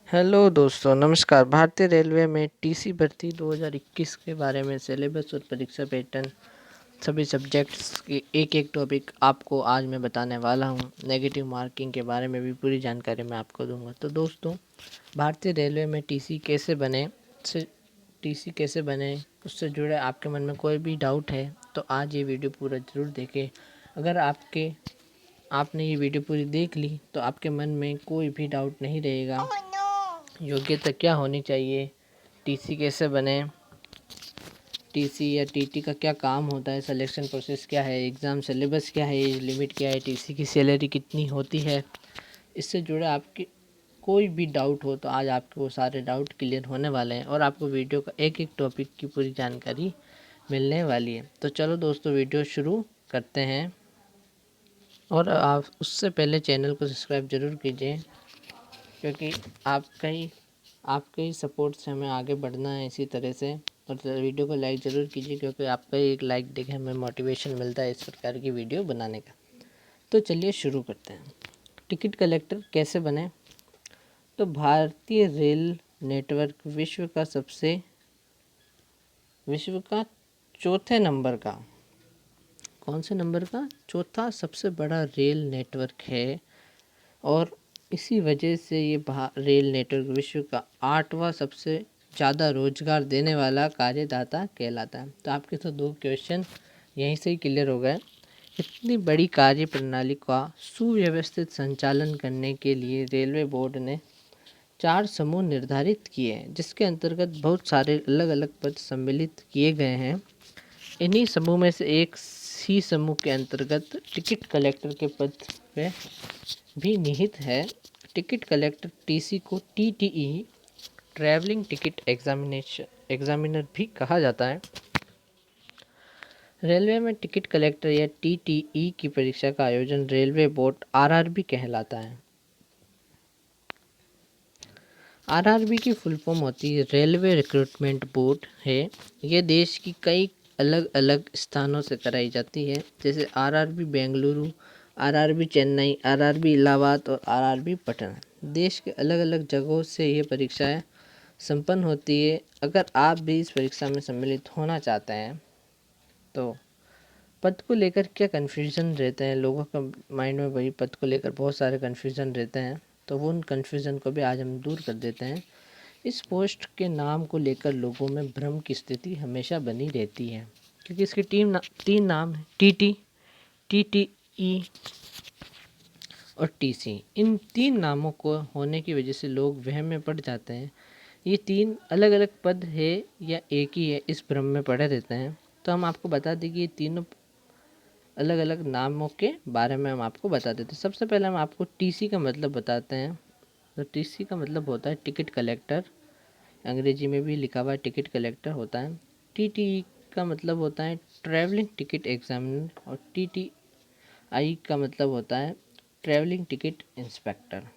Hello दोस्तों, नमस्कार। भारतीय रेलवे में टीसी भर्ती 2021 के बारे में सिलेबस और परीक्षा पैटर्न सभी सब्जेक्ट्स के एक एक टॉपिक आपको आज मैं बताने वाला हूं। नेगेटिव मार्किंग के बारे में भी पूरी जानकारी मैं आपको दूंगा। तो दोस्तों, भारतीय रेलवे में टीसी कैसे बने उससे जुड़े आपके मन में कोई भी डाउट है तो आज ये वीडियो पूरा ज़रूर देखें। अगर आपने ये वीडियो पूरी देख ली तो आपके मन में कोई भी डाउट नहीं रहेगा। योग्यता क्या होनी चाहिए, टीसी कैसे बने, टीसी या टीटी का क्या काम होता है, सिलेक्शन प्रोसेस क्या है, एग्ज़ाम सिलेबस क्या है, एज लिमिट क्या है, टीसी की सैलरी कितनी होती है, इससे जुड़े आपके कोई भी डाउट हो तो आज आपके वो सारे डाउट क्लियर होने वाले हैं और आपको वीडियो का एक एक टॉपिक की पूरी जानकारी मिलने वाली है। तो चलो दोस्तों, वीडियो शुरू करते हैं। और आप उससे पहले चैनल को सब्सक्राइब ज़रूर कीजिए, क्योंकि आपके ही सपोर्ट से हमें आगे बढ़ना है इसी तरह से। और वीडियो को लाइक ज़रूर कीजिए, क्योंकि आपका एक लाइक देखे हमें मोटिवेशन मिलता है इस प्रकार की वीडियो बनाने का। तो चलिए शुरू करते हैं। टिकट कलेक्टर कैसे बने? तो भारतीय रेल नेटवर्क विश्व का चौथे नंबर का, कौन से नंबर का? चौथा सबसे बड़ा रेल नेटवर्क है। और इसी वजह से ये रेल नेटवर्क विश्व का 8वां सबसे ज़्यादा रोजगार देने वाला कार्यदाता कहलाता है। तो आपके तो 2 क्वेश्चन यहीं से ही क्लियर हो गए। इतनी बड़ी कार्य प्रणाली का सुव्यवस्थित संचालन करने के लिए रेलवे बोर्ड ने 4 समूह निर्धारित किए हैं, जिसके अंतर्गत बहुत सारे अलग अलग पद सम्मिलित किए गए हैं। इन्हीं समूह में से एक सी समूह के अंतर्गत टिकट कलेक्टर के पद पे भी निहित है। टिकट कलेक्टर टीसी को टीटीई ट्रैवलिंग टिकट एग्जामिनर भी कहा जाता है। रेलवे में टिकट कलेक्टर या टीटीई की परीक्षा का आयोजन रेलवे बोर्ड आरआरबी कहलाता है। आरआरबी की फुल फॉर्म होती है रेलवे रिक्रूटमेंट बोर्ड है। ये देश की कई अलग अलग स्थानों से कराई जाती है, जैसे RRB Bengaluru, RRB Chennai, RRB Allahabad और आरआरबी पटना। देश के अलग अलग जगहों से ये परीक्षाएं संपन्न होती है। अगर आप भी इस परीक्षा में सम्मिलित होना चाहते हैं तो पद को लेकर क्या कन्फ्यूज़न रहते हैं लोगों का माइंड में, वही पद को लेकर बहुत सारे कन्फ्यूज़न रहते हैं। तो वो उन कन्फ्यूज़न को भी आज हम दूर कर देते हैं। इस पोस्ट के नाम को लेकर लोगों में भ्रम की स्थिति हमेशा बनी रहती है, क्योंकि इसकी 3 नाम है, टीटी, टीटीई और टीसी। इन 3 नामों को होने की वजह से लोग वहम में पड़ जाते हैं। ये 3 अलग अलग पद है या एक ही है, इस भ्रम में पड़े रहते हैं। तो हम आपको बता दें कि ये तीनों अलग अलग नामों के बारे में हम आपको बता देते हैं। सबसे पहले हम आपको टीसी का मतलब बताते हैं। तो टीसी का मतलब होता है टिकट कलेक्टर, अंग्रेजी में भी लिखा हुआ है टिकट कलेक्टर होता है। टीटीई का मतलब होता है ट्रैवलिंग टिकट एग्जामिनर और टीटीआई का मतलब होता है ट्रैवलिंग टिकट इंस्पेक्टर।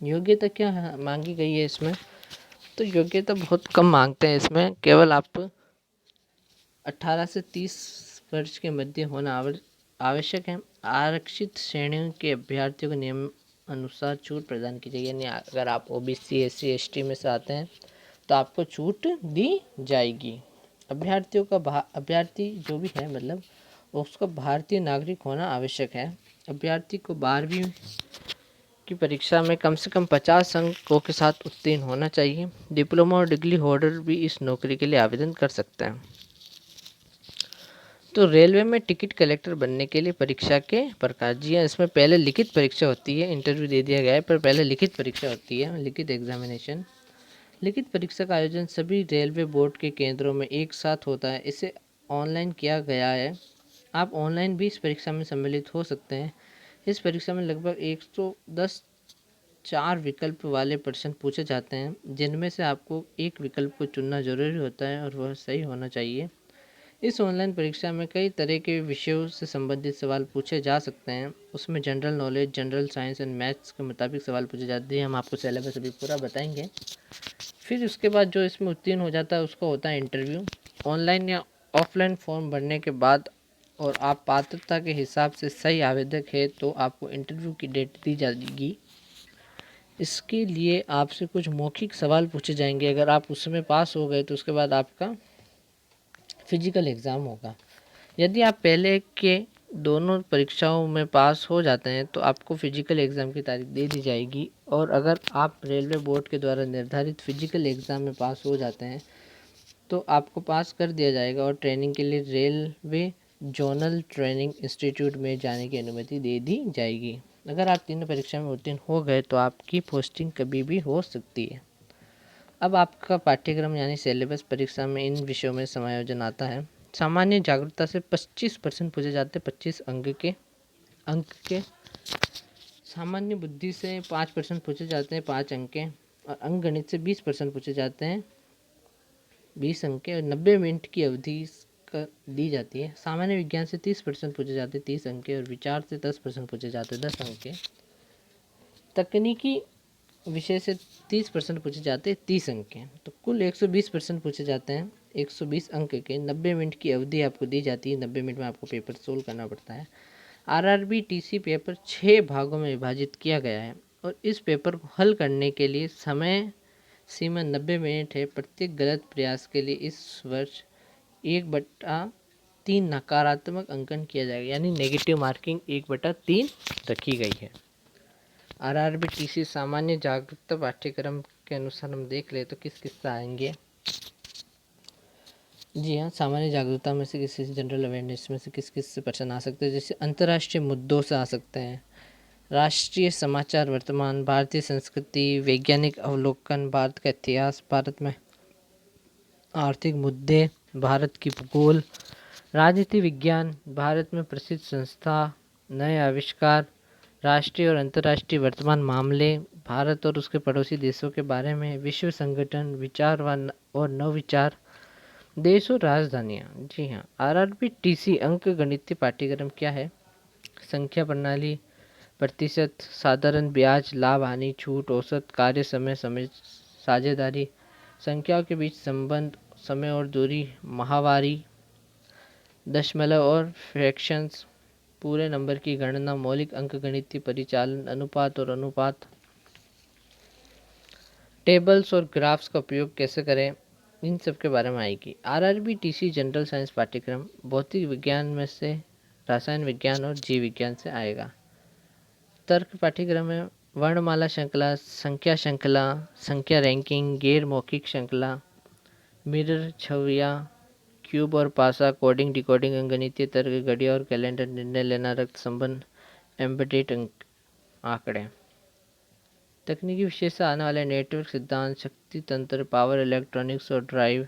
योग्यता क्या मांगी गई है इसमें? तो योग्यता बहुत कम मांगते हैं इसमें, केवल आप 18 से 30 वर्ष के मध्य होना आवश्यक है। आरक्षित श्रेणियों के अभ्यर्थियों को नियम अनुसार छूट प्रदान की जाएगी, यानी अगर आप ओबीसी एससी एसटी में से आते हैं तो आपको छूट दी जाएगी। अभ्यर्थी जो भी है मतलब उसका भारतीय नागरिक होना आवश्यक है। अभ्यर्थी को 12वीं की परीक्षा में कम से कम 50 अंकों के साथ उत्तीर्ण होना चाहिए। डिप्लोमा और डिग्री होल्डर भी इस नौकरी के लिए आवेदन कर सकते हैं। तो रेलवे में टिकट कलेक्टर बनने के लिए परीक्षा के प्रकार, जी हाँ, इसमें पहले लिखित परीक्षा होती है, इंटरव्यू दे दिया गया है, पर पहले लिखित परीक्षा होती है, लिखित एग्जामिनेशन। लिखित परीक्षा का आयोजन सभी रेलवे बोर्ड के केंद्रों में एक साथ होता है। इसे ऑनलाइन किया गया है। आप ऑनलाइन भी इस परीक्षा में सम्मिलित हो सकते हैं। इस परीक्षा में लगभग 110 4 विकल्प वाले प्रश्न पूछे जाते हैं, जिनमें से आपको एक विकल्प को चुनना जरूरी होता है और वह सही होना चाहिए। इस ऑनलाइन परीक्षा में कई तरह के विषयों से संबंधित सवाल पूछे जा सकते हैं। उसमें general knowledge, general science and maths के मुताबिक सवाल पूछे जाते हैं। हम आपको सिलेबस अभी पूरा बताएंगे। फिर उसके बाद जो इसमें उत्तीर्ण हो जाता है उसका होता है इंटरव्यू। ऑनलाइन या ऑफलाइन फॉर्म भरने के बाद और आप पात्रता के हिसाब से सही आवेदक है तो आपको इंटरव्यू की डेट दी जाएगी। इसके लिए आपसे कुछ मौखिक सवाल पूछे जाएंगे। अगर आप उसमें पास हो गए तो उसके बाद आपका फिजिकल एग्ज़ाम होगा। यदि आप पहले के दोनों परीक्षाओं में पास हो जाते हैं तो आपको फिजिकल एग्ज़ाम की तारीख दे दी जाएगी। और अगर आप रेलवे बोर्ड के द्वारा निर्धारित फिजिकल एग्ज़ाम में पास हो जाते हैं तो आपको पास कर दिया जाएगा और ट्रेनिंग के लिए रेलवे जोनल ट्रेनिंग इंस्टीट्यूट में जाने की अनुमति दे दी जाएगी। अगर आप तीनों परीक्षा में उत्तीर्ण हो गए तो आपकी पोस्टिंग कभी भी हो सकती है। अब आपका पाठ्यक्रम यानी सिलेबस परीक्षा में इन विषयों में समायोजन आता है। सामान्य जागरूकता से 25% पूछे जाते हैं, 25 अंक के। सामान्य बुद्धि से 5% पूछे जाते हैं, 5 अंक के। और अंक गणित से 20% पूछे जाते हैं, 20 अंक के। और 90 मिनट की अवधि दी जाती है। सामान्य विज्ञान से 30% पूछे जाते हैं, 30 अंक के। और विचार से 10% पूछे जाते हैं, 10 अंक के। तकनीकी विषय से 30% पूछे जाते हैं, 30 अंक के। तो कुल 120% पूछे जाते हैं, 120 अंक के। 90 मिनट की अवधि आपको दी जाती है, 90 मिनट में आपको पेपर सोल्व करना पड़ता है। आरआरबी टीसी पेपर 6 भागों में विभाजित किया गया है और इस पेपर को हल करने के लिए समय सीमा 90 मिनट है। प्रत्येक गलत प्रयास के लिए इस वर्ष 1/3 नकारात्मक अंकन किया जाएगा, यानी नेगेटिव मार्किंग 1/3 रखी गई है। आरआरबी टीसी सामान्य जागरूकता पाठ्यक्रम के अनुसार हम देख ले तो किस किस से आएंगे। जी हाँ, सामान्य जागरूकता में से किसी से, जनरल अवेयरनेस में से किस किस से प्रश्न आ सकते हैं। जैसे अंतर्राष्ट्रीय मुद्दों से आ सकते हैं, राष्ट्रीय समाचार, वर्तमान, भारतीय संस्कृति, वैज्ञानिक अवलोकन, भारत का इतिहास, भारत में आर्थिक मुद्दे, भारत की भूगोल, राजनीति विज्ञान, भारत में प्रसिद्ध संस्था, नए आविष्कार, राष्ट्रीय और अंतर्राष्ट्रीय वर्तमान मामले, भारत और उसके पड़ोसी देशों के बारे में, विश्व संगठन, विचार और नवविचार, देश और राजधानियाँ। जी हाँ, आरआरबी टीसी अंक गणितीय पाठ्यक्रम क्या है? संख्या प्रणाली, प्रतिशत, साधारण ब्याज, लाभ हानि, छूट, औसत, कार्य समय, समय साझेदारी, संख्याओं के बीच संबंध, समय और दूरी, माहवारी, दशमलव और फ्रैक्शंस, पूरे नंबर की गणना, मौलिक अंकगणितीय परिचालन, अनुपात और अनुपात, टेबल्स और ग्राफ्स का उपयोग कैसे करें, इन सब के बारे में आएगी। आरआरबी टीसी जनरल साइंस पाठ्यक्रम भौतिक विज्ञान में से रसायन विज्ञान और जीव विज्ञान से आएगा। तर्क पाठ्यक्रम में वर्णमाला श्रृंखला, संख्या श्रृंखला, संख्या रैंकिंग, गैर मौखिक श्रृंखला, मिरर, छवियाँ, क्यूब और पासा, कोडिंग, डिकोडिंग, अंकगणितीय तर्क, घड़ियाँ और कैलेंडर, निर्णय लेना, रक्त संबंध, एम्बेडेड आंकड़े। तकनीकी विषय से आने वाले नेटवर्क सिद्धांत, शक्ति तंत्र, पावर इलेक्ट्रॉनिक्स और ड्राइव,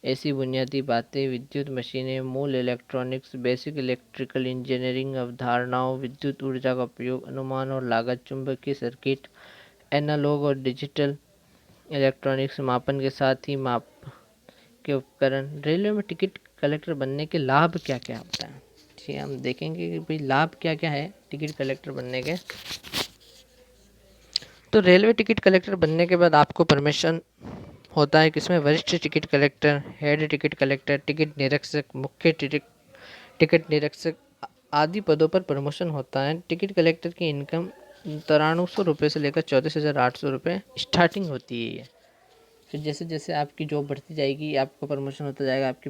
ऐसी बुनियादी बातें, विद्युत मशीनें, मूल इलेक्ट्रॉनिक्स, बेसिक इलेक्ट्रिकल इंजीनियरिंग, अवधारणाओं, विद्युत ऊर्जा का उपयोग, अनुमान और लागत, चुंबकीय सर्किट, एनालॉग और डिजिटल इलेक्ट्रॉनिक्स, मापन के साथ ही माप के उपकरण। रेलवे में टिकट कलेक्टर बनने के लाभ क्या क्या होता है? जी, हम देखेंगे कि भाई लाभ क्या क्या है टिकट कलेक्टर बनने के। तो रेलवे टिकट कलेक्टर बनने के बाद आपको परमिशन होता है किसमें? वरिष्ठ ticket collector, head ticket collector, ticket निरीक्षक, मुख्य टिकट निरीक्षक आदि पदों पर प्रमोशन होता है। टिकट कलेक्टर की इनकम 9300 रुपये से लेकर 34,800 रुपये स्टार्टिंग होती है। फिर जैसे जैसे आपकी जॉब बढ़ती जाएगी, आपका प्रमोशन होता जाएगा, आपकी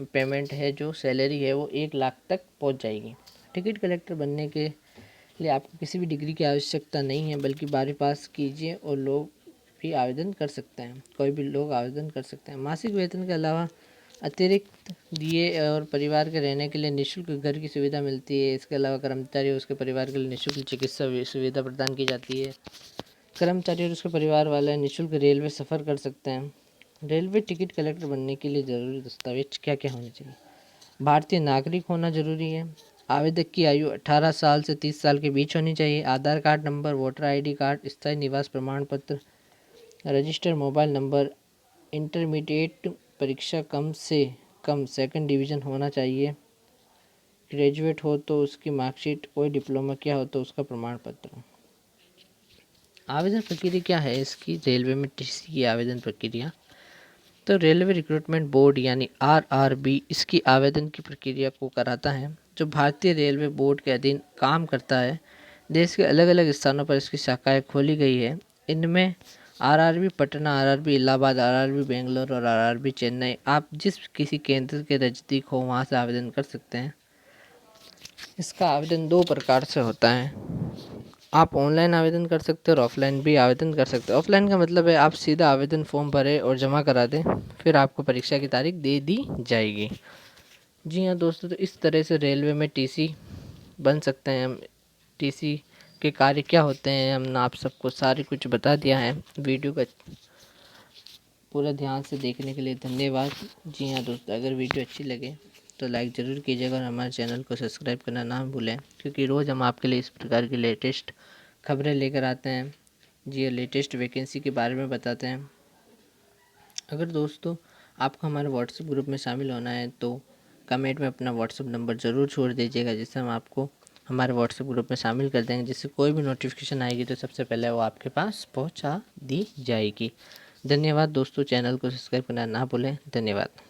पेमेंट है जो सैलरी है वो 1 लाख तक पहुंच जाएगी। टिकट कलेक्टर बनने के लिए आपको किसी भी डिग्री की आवश्यकता नहीं है, बल्कि 12वीं पास कीजिए और लोग भी आवेदन कर सकते हैं, कोई भी लोग आवेदन कर सकते हैं। मासिक वेतन के अलावा अतिरिक्त दिए और परिवार के रहने के लिए निःशुल्क घर की सुविधा मिलती है। इसके अलावा कर्मचारी और उसके परिवार के लिए निःशुल्क चिकित्सा सुविधा प्रदान की जाती है। कर्मचारी और उसके परिवार वाले निःशुल्क रेलवे सफ़र कर सकते हैं। रेलवे टिकट कलेक्टर बनने के लिए ज़रूरी दस्तावेज क्या क्या होने चाहिए? भारतीय नागरिक होना जरूरी है। आवेदक की आयु 18 साल से 30 साल के बीच होनी चाहिए। Aadhaar card number, voter ID card, स्थायी निवास प्रमाण पत्र, रजिस्टर्ड मोबाइल नंबर, इंटरमीडिएट परीक्षा कम से कम सेकंड डिवीज़न होना चाहिए। ग्रेजुएट हो तो उसकी मार्कशीट, कोई डिप्लोमा किया हो तो उसका प्रमाण पत्र। आवेदन प्रक्रिया क्या है इसकी? रेलवे में टीसी की आवेदन प्रक्रिया, तो रेलवे रिक्रूटमेंट बोर्ड यानी आरआरबी इसकी आवेदन की प्रक्रिया को कराता है, जो भारतीय रेलवे बोर्ड के अधीन काम करता है। देश के अलग अलग स्थानों पर इसकी शाखाएं खोली गई है। इनमें RRB Patna, RRB Allahabad, RRB Bangalore और आरआरबी चेन्नई, आप जिस किसी केंद्र के नज़दीक हो वहाँ से आवेदन कर सकते हैं। इसका आवेदन 2 प्रकार से होता है। आप ऑनलाइन आवेदन कर सकते हो और ऑफलाइन भी आवेदन कर सकते हो। ऑफलाइन का मतलब है आप सीधा आवेदन फॉर्म भरें और जमा करा दें, फिर आपको परीक्षा की तारीख दे दी जाएगी। जी हाँ दोस्तों, तो इस तरह से रेलवे में टीसी बन सकते हैं हम। टीसी के कार्य क्या होते हैं हमने आप सबको सारी कुछ बता दिया है। वीडियो का पूरा ध्यान से देखने के लिए धन्यवाद। जी हाँ दोस्तों, अगर वीडियो अच्छी लगे तो लाइक ज़रूर कीजिएगा और हमारे चैनल को सब्सक्राइब करना ना भूलें, क्योंकि रोज़ हम आपके लिए इस प्रकार की लेटेस्ट खबरें लेकर आते हैं। जी, लेटेस्ट वैकेंसी के बारे में बताते हैं। अगर दोस्तों आपको हमारे व्हाट्सएप ग्रुप में शामिल होना है तो कमेंट में अपना व्हाट्सएप नंबर ज़रूर छोड़ दीजिएगा, जिससे हम आपको हमारे व्हाट्सएप ग्रुप में शामिल कर देंगे, जिससे कोई भी नोटिफिकेशन आएगी तो सबसे पहले वो आपके पास पहुंचा दी जाएगी। धन्यवाद दोस्तों, चैनल को सब्सक्राइब करना ना भूलें। धन्यवाद।